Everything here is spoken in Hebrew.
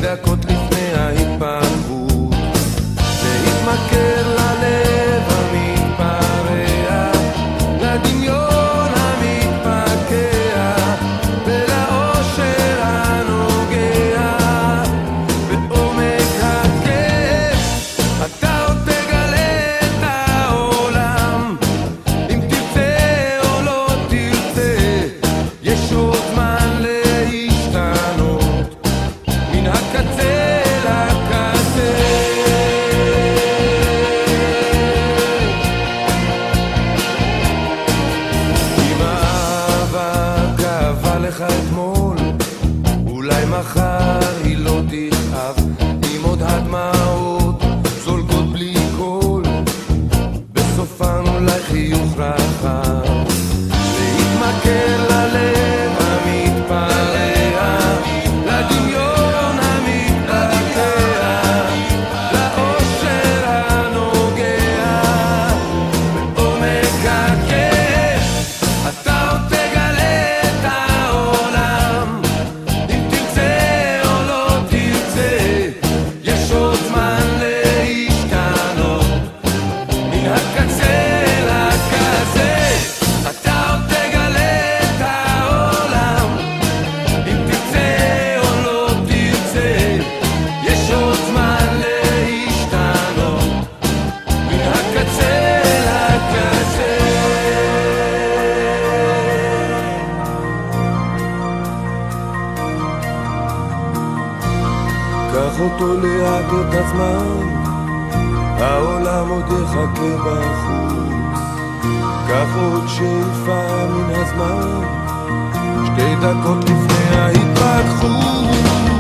דקות לפני ההתפרעות, להתמכר ללב המתפרע, לדמיון המתפקע, ולאושר הנוגע בעומק הכאב. אתה עוד תגלה את העולם, אם תרצה או לא תרצה, יש עוד זמן להשתנות מן הקצה לקצה. אם האהבה כאבה לך אתמול, אולי מחר היא לא תכאב. אם עוד הדמעות זולגות בלי קול, בסופן אולי חיוך רחב. להתמכר ללב המתפרע, לדמיון המתפקע, לאושר הנוגע בעומק הכאב. אתה עוד תגלה את העולם, אם תרצה או לא תרצה, יש עוד זמן להשתנות מן הקצה לקצה. אתה עוד תגלה את העולם, אם תרצה או לא תרצה, יש עוד זמן להשתנות מן הקצה לקצה. קח אותו לאט את הזמן, העולם עוד יחכה בחוץ. קח עוד שאיפה מן הזמן, 2 דקות לפני ההתפתחות.